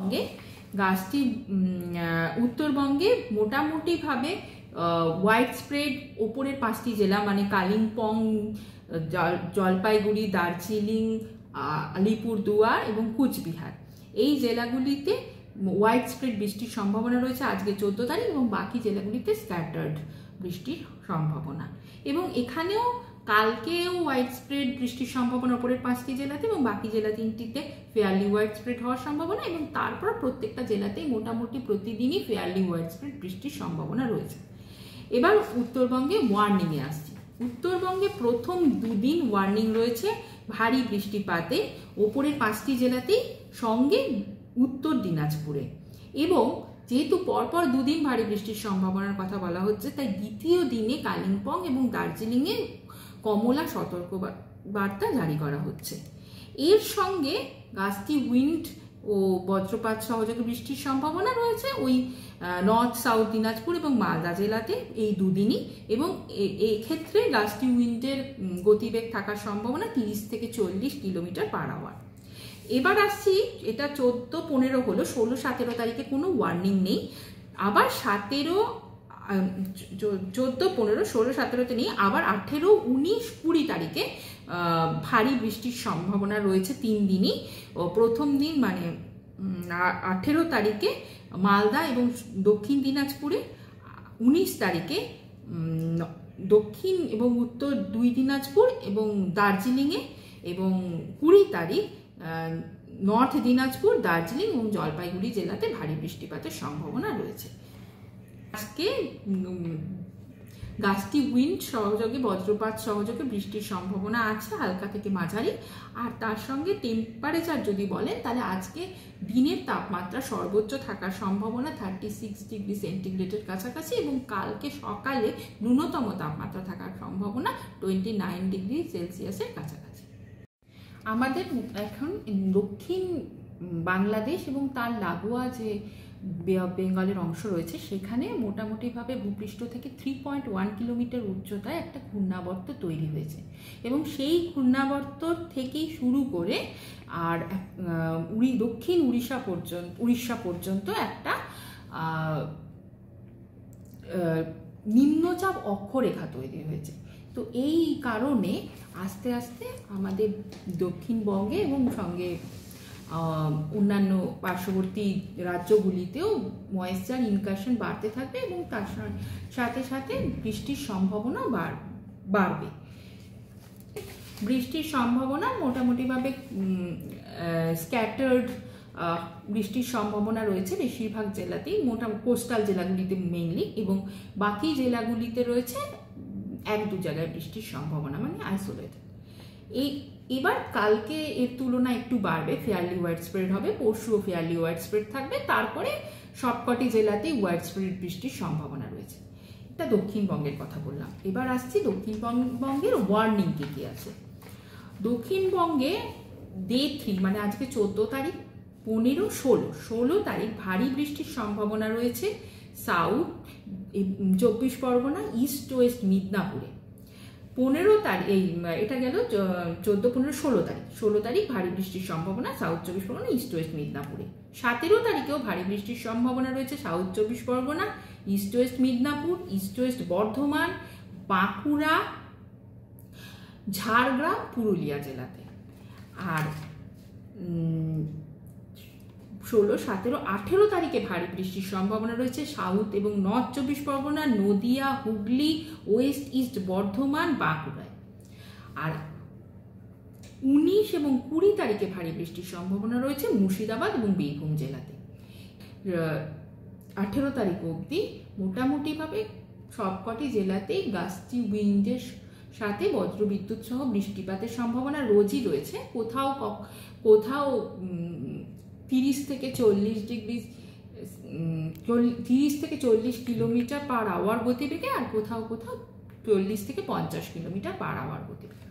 বঙ্গে গাছটি উত্তরবঙ্গে মোটামুটিভাবে ওয়াইড স্প্রেড ওপরের 5টি জেলা মানে কালিম্পং, জলপাইগুড়ি, দার্জিলিং, আলিপুরদুয়ার এবং কুচবিহার, এই জেলাগুলিতে ওয়াইড স্প্রেড বৃষ্টির সম্ভাবনা রয়েছে আজকে 14 তারিখ, এবং বাকি জেলাগুলিতে স্ক্যাটার্ড বৃষ্টির সম্ভাবনা। এবং এখানেও কালকেও ওয়াইড স্প্রেড বৃষ্টির সম্ভাবনা ওপরের 5টি জেলাতে, এবং বাকি জেলা 3টিতে ফেয়ারলি ওয়াইড স্প্রেড হওয়ার সম্ভাবনা, এবং তারপর প্রত্যেকটা জেলাতেই মোটামুটি প্রতিদিনই ফেয়ারলি ওয়াইড স্প্রেড বৃষ্টির সম্ভাবনা রয়েছে। এবার উত্তরবঙ্গে ওয়ার্নিংয়ে আসছি। উত্তরবঙ্গে প্রথম 2 দিন ওয়ার্নিং রয়েছে ভারী বৃষ্টিপাতে ওপরের 5টি জেলাতেই, সঙ্গে উত্তর দিনাজপুরে। এবং যেহেতু পরপর 2 দিন ভারী বৃষ্টির সম্ভাবনার কথা বলা হচ্ছে, তাই দ্বিতীয় দিনে কালিম্পং এবং দার্জিলিংয়ে কমলা সতর্ক বার্তা জারি করা হচ্ছে। এর সঙ্গে গাছটি উইন্ড ও বজ্রপাত সহযোগে বৃষ্টির সম্ভাবনা রয়েছে ওই নর্থ সাউথ দিনাজপুর এবং মালদা জেলাতে এই 2 দিনই, এবং এক্ষেত্রে গাছটি উইন্ডের গতিবেগ থাকার সম্ভাবনা 30 থেকে 40 কিলোমিটার/আওয়ার। এবার আসছি, এটা 14, 15 হলো, 16, 17 তারিখে কোনো ওয়ার্নিং নেই। আবার 17, 14, 15, 16, 17তে নেই, আবার 18, 19, 20 তারিখে ভারী বৃষ্টির সম্ভাবনা রয়েছে 3 দিনই। প্রথম দিন মানে 18 তারিখে মালদা এবং দক্ষিণ দিনাজপুরে, 19 তারিখে দক্ষিণ এবং উত্তর 2 দিনাজপুর এবং দার্জিলিংয়ে, এবং 20 তারিখ নর্থ দিনাজপুর, দার্জিলিং এবং জলপাইগুড়ি জেলাতে ভারী বৃষ্টিপাতের সম্ভাবনা রয়েছে। আজকে গাছটি উইন্ড সহযোগে বজ্রপাত সহযোগে বৃষ্টির সম্ভাবনা আছে হালকা থেকে মাঝারি। আর তার সঙ্গে টেম্পারেচার যদি বলেন, তাহলে আজকে দিনের তাপমাত্রা সর্বোচ্চ থাকার সম্ভাবনা 36 ডিগ্রি সেন্টিগ্রেডের কাছাকাছি, এবং কালকে সকালে ন্যূনতম তাপমাত্রা থাকার সম্ভাবনা 29 ডিগ্রি সেলসিয়াসের কাছাকাছি। আমাদের এখন দক্ষিণ বাংলাদেশ এবং তার লাগোয়া যে বে অফ বেঙ্গলের অংশ রয়েছে, সেখানে মোটামুটিভাবে ভূপৃষ্ঠ থেকে 3.1 কিলোমিটার উচ্চতায় একটা ঘূর্ণাবর্ত তৈরি হয়েছে, এবং সেই ঘূর্ণাবর্ত থেকেই শুরু করে আর দক্ষিণ উড়িষ্যা পর্যন্ত একটা নিম্নচাপ অক্ষরেখা তৈরি হয়েছে। তো এই কারণে আস্তে আস্তে আমাদের দক্ষিণবঙ্গে এবং সঙ্গে অন্যান্য পার্শ্ববর্তী রাজ্যগুলিতেও ময়েশ্চার ইনকাশন বাড়তে থাকবে, এবং তার সাথে সাথে বৃষ্টির সম্ভাবনা বাড়বে। বৃষ্টির সম্ভাবনা মোটামুটিভাবে স্ক্যাটার্ড বৃষ্টির সম্ভাবনা রয়েছে বেশিরভাগ জেলাতেই, কোস্টাল জেলাগুলিতে মেইনলি, এবং বাকি জেলাগুলিতে রয়েছে 1-2 জায়গায় বৃষ্টির সম্ভাবনা, মানে আইসোলেটেড। এবার কালকে এর তুলনায় একটু বাড়বে, ফেয়ারলি ওয়াইড স্প্রেড হবে, পরশুও ফেয়ারলি ওয়াইড স্প্রেড থাকবে, তারপরে সবকটি জেলাতেই ওয়াইড স্প্রেড বৃষ্টির সম্ভাবনা রয়েছে। এটা দক্ষিণবঙ্গের কথা বললাম। এবার আসছি দক্ষিণবঙ্গের ওয়ার্নিং কি আছে। দক্ষিণবঙ্গে ডে 3 মানে আজকে 14 তারিখ, 15, 16 তারিখ ভারী বৃষ্টির সম্ভাবনা রয়েছে সাউথ 24 পরগনা, ইস্ট ওয়েস্ট মিদনাপুরে। 15 তারিখ এটা গেল 14, 15, 16 তারিখ ভারী বৃষ্টির সম্ভাবনা সাউথ 24 পরগনা, ইস্ট ওয়েস্ট মিদনাপুরে। 17 তারিখেও ভারী বৃষ্টির সম্ভাবনা রয়েছে south 24 Pargana, east West Midnapore, east West Bardhaman, Bankura, Jhargram, Purulia জেলাতে। আর 16, 17, 18 তারিখে ভারী বৃষ্টির সম্ভাবনা রয়েছে সাউথ এবং north 24 Pargana, Nadia, Hooghly, West east Bardhaman, বাঁকুড়ায়। আর 19 এবং 20 তারিখে ভারী বৃষ্টির সম্ভাবনা রয়েছে মুর্শিদাবাদ এবং বীরভূম জেলাতে। 18 তারিখ অবধি মোটামুটিভাবে সবকটি জেলাতেই গাছটি উইন্ডের সাথে বজ্রবিদ্যুৎ সহ বৃষ্টিপাতের সম্ভাবনা রোজই রয়েছে। কোথাও 30 থেকে 40 কিলোমিটার/আওয়ার গতিবেগে, আর কোথাও 40 থেকে 50 কিলোমিটার/আওয়ার গতিবেগে।